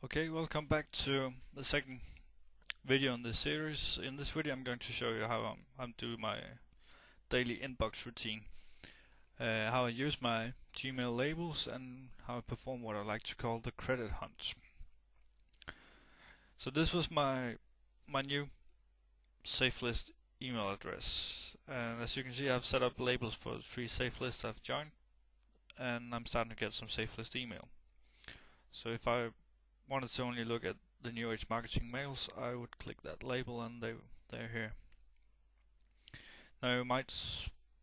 Okay, welcome back to the second video in this series. In this video I'm going to show you how I'm doing my daily inbox routine, how I use my Gmail labels and how I perform what I like to call the credit hunt. So this was my new Safelist email address, and as you can see I've set up labels for the 3 Safelists I've joined, and I'm starting to get some Safelist email. So if I wanted to only look at the New Age Marketing mails, I would click that label and they're here. Now you might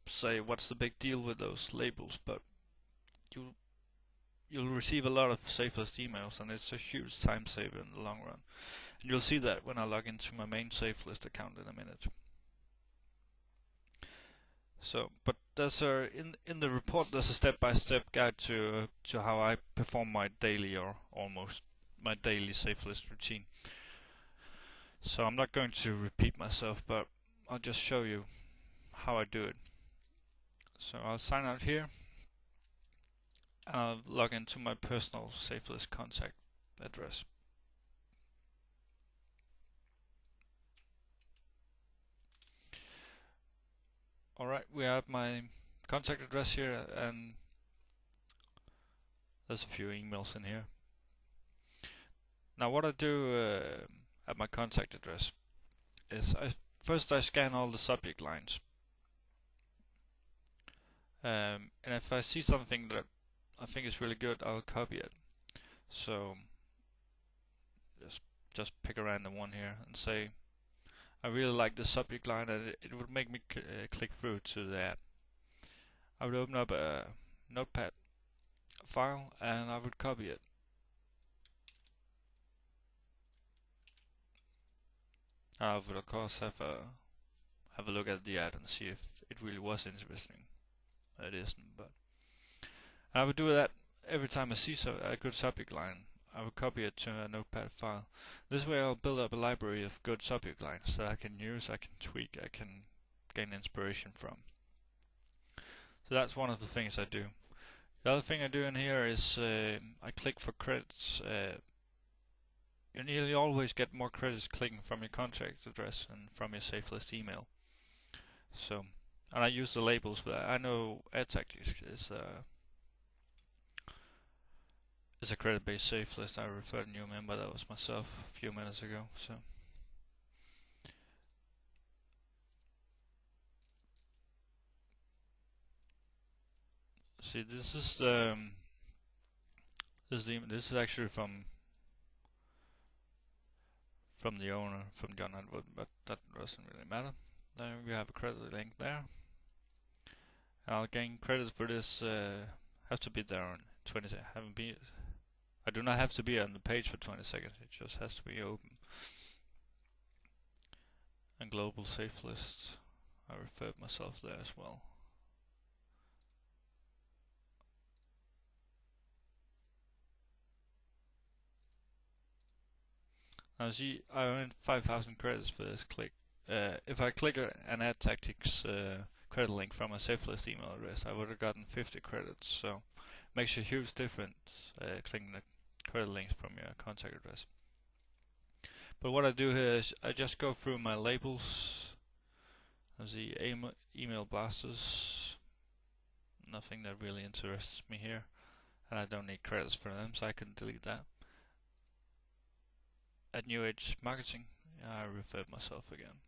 say, what's the big deal with those labels? But you'll receive a lot of Safelist emails, and it's a huge time saver in the long run. And you'll see that when I log into my main Safelist account in a minute. So, but there's in the report there's a step-by-step guide to how I perform my daily, or almost my daily Safelist routine. So I'm not going to repeat myself, but I'll just show you how I do it. So I'll sign out here and I'll log into my personal Safelist contact address. Alright, we have my contact address here, and there's a few emails in here. Now what I do at my contact address is first I scan all the subject lines, and if I see something that I think is really good, I'll copy it. So just pick a random one here and say I really like the subject line, and it would make me click through to that. I would open up a notepad file and I would copy it. I would of course have a look at the ad and see if it really was interesting. It isn't, but I would do that every time I see a good subject line. I would copy it to a notepad file. This way I'll build up a library of good subject lines that I can use, I can tweak, I can gain inspiration from. So that's one of the things I do. The other thing I do in here is I click for credits. You nearly always get more credits clicking from your contact address and from your Safelist email. So, and I use the labels for that. I know Ad Tactics is a credit-based Safelist. I referred a new member, that was myself a few minutes ago. So see, this is this is actually from the owner, from John Edward, but that doesn't really matter. Then we have a credit link there. I'll gain credits for this. Have to be there on 20. I do not have to be on the page for 20 seconds. It just has to be open. And global Safelist, I referred myself there as well. Now see, I earned 5,000 credits for this click. If I click an Ad Tactics credit link from a Safelist email address, I would have gotten 50 credits. So it makes a huge difference clicking the credit links from your contact address. But what I do here is I just go through my labels. There's the email blasters. Nothing that really interests me here, and I don't need credits for them, so I can delete that. At New Age Marketing, I referred myself again.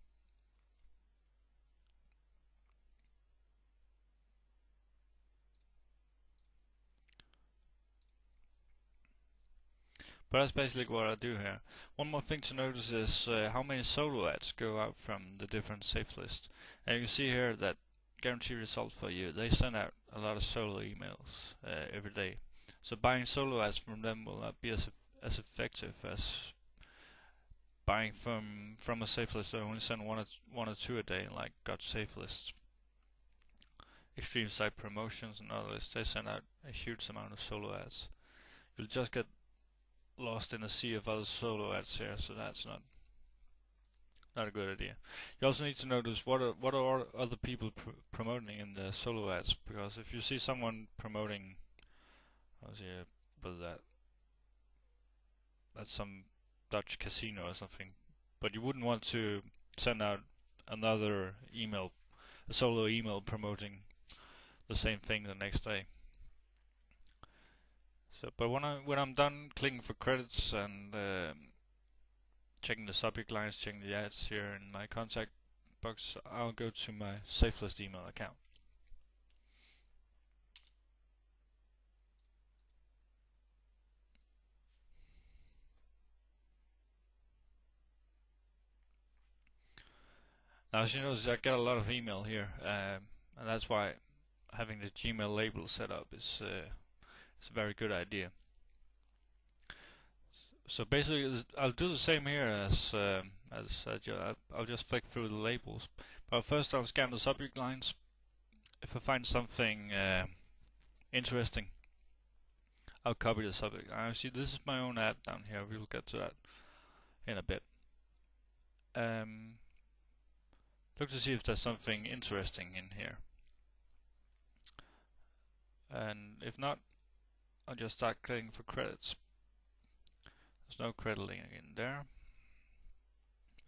But that's basically what I do here. One more thing to notice is how many solo ads go out from the different Safelists. And you can see here that guarantee result for you. They send out a lot of solo emails every day. So buying solo ads from them will not be as effective as buying from a Safelist that only send one or two a day, like Got Safelist, Extreme Site Promotions, and others. They send out a huge amount of solo ads. You'll just get lost in a sea of other solo ads here, so that's not a good idea. You also need to notice what are other people promoting in the solo ads, because if you see someone promoting, at some Dutch casino or something. But you wouldn't want to send out another email, a solo email promoting the same thing the next day. So, but when I'm done clicking for credits and checking the subject lines, checking the ads here in my contact box, I'll go to my Safelist email account. Now, as you notice, I get a lot of email here, and that's why having the Gmail label set up is a very good idea. So basically, I'll do the same here as I'll just flick through the labels. But first, I'll scan the subject lines. If I find something interesting, I'll copy the subject. See, this is my own ad down here. We'll get to that in a bit. Look to see if there's something interesting in here. And if not, I'll just start clicking for credits. There's no credit link in there.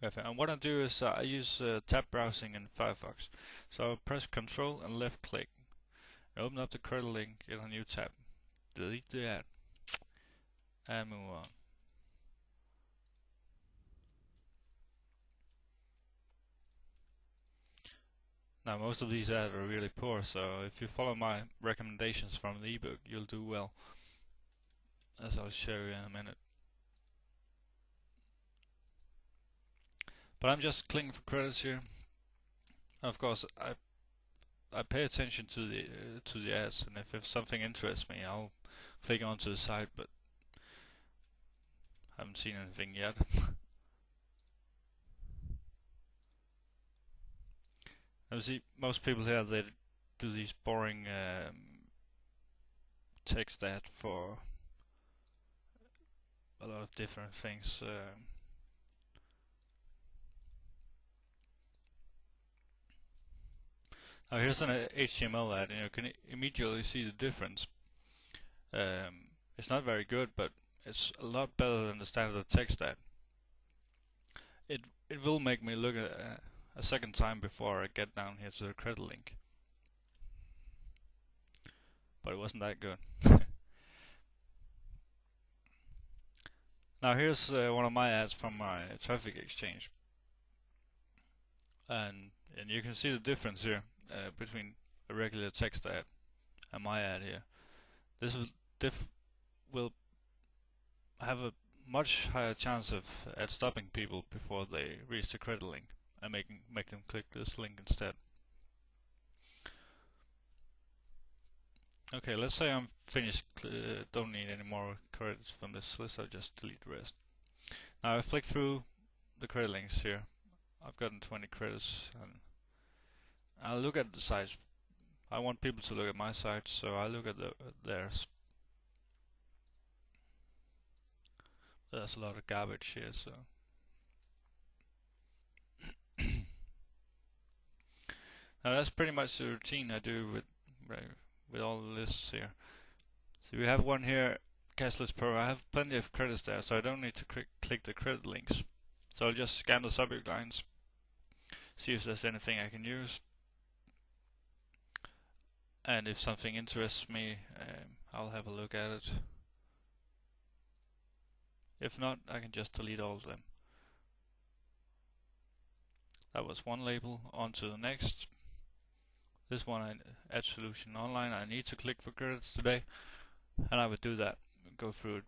And what I do is I use tab browsing in Firefox. So I press Control and left click. Open up the credit link in a new tab. Delete the ad. And move on. Now most of these ads are really poor, so if you follow my recommendations from the ebook, you'll do well, as I'll show you in a minute. But I'm just clicking for credits here. And of course, I pay attention to the ads, and if something interests me, I'll click onto the site. But I haven't seen anything yet. And see, most people here, they do these boring text ads for a lot of different things. Now here's an HTML ad, and you can immediately see the difference. It's not very good, but it's a lot better than the standard text ad. It will make me look at a second time before I get down here to the credit link. But it wasn't that good. Now here's one of my ads from my traffic exchange. And you can see the difference here between a regular text ad and my ad here. This will have a much higher chance of stopping people before they reach the credit link and make them click this link instead. Okay, let's say I'm finished, don't need any more credits from this list, I'll just delete the rest. Now I flick through the credit links here. I've gotten 20 credits, and I'll look at the sites. I want people to look at my site, so I look at theirs. There's a lot of garbage here, so. Now that's pretty much the routine I do with all the lists here. So we have one here, Cashless Pro. I have plenty of credits there, so I don't need to click the credit links. So I'll just scan the subject lines, see if there's anything I can use, and if something interests me, I'll have a look at it. If not, I can just delete all of them. That was one label. On to the next. This one, Ad Solution Online. I need to click for credits today, and I would do that, go through it.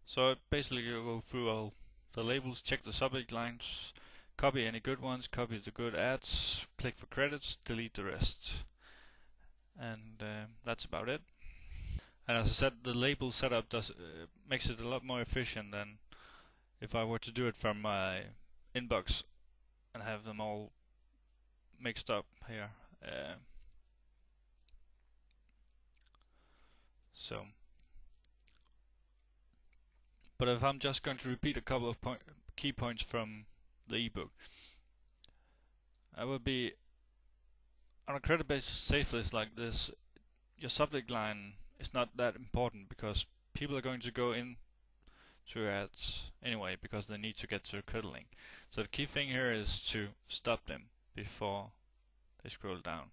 So basically you go through all the labels, check the subject lines, copy any good ones, copy the good ads, click for credits, delete the rest. And that's about it. And as I said, the label setup makes it a lot more efficient than if I were to do it from my inbox and have them all mixed up here. But if I'm just going to repeat a couple of key points from the ebook, I would be on a credit-based safe list like this. Your subject line is not that important because people are going to go in to your ads anyway because they need to get to a credit link. So the key thing here is to stop them before they scroll down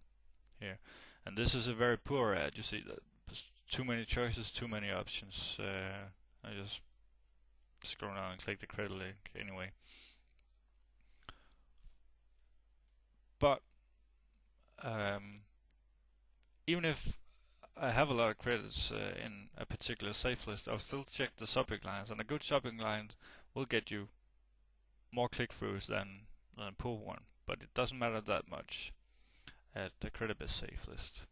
here. And this is a very poor ad. You see that too many choices, too many options. I just scroll down and click the credit link anyway. But even if I have a lot of credits in a particular safe list, I'll still check the subject lines, and a good subject line will get you more click-throughs than a poor one, but it doesn't matter that much at the credit-based safe list.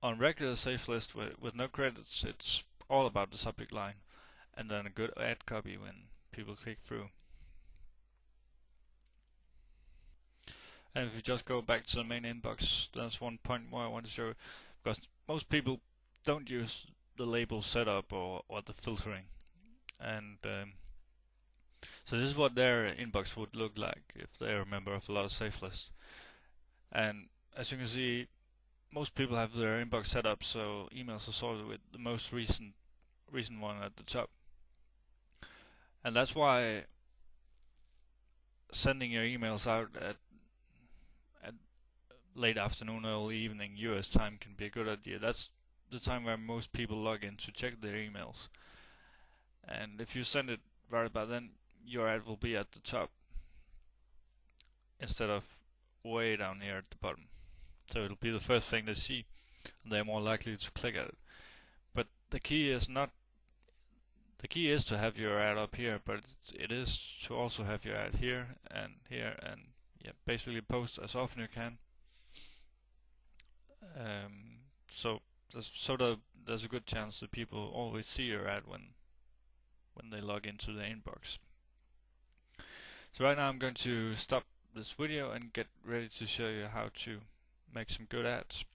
On regular safe list with no credits, it's all about the subject line and then a good ad copy when people click through. And if you just go back to the main inbox, there's one point more I want to show, because most people don't use the label setup or the filtering. And so this is what their inbox would look like if they're a member of a lot of Safelists. And as you can see, most people have their inbox set up so emails are sorted with the most recent one at the top. And that's why sending your emails out at late afternoon, early evening US time can be a good idea. That's the time where most people log in to check their emails. And if you send it right about then, your ad will be at the top instead of way down here at the bottom. So it'll be the first thing they see, and they're more likely to click at it. But the key is to have your ad up here, but it is to also have your ad here, and yeah, basically post as often you can. So there's a good chance that people always see your ad when they log into the inbox. So right now I'm going to stop this video and get ready to show you how to make some good ads.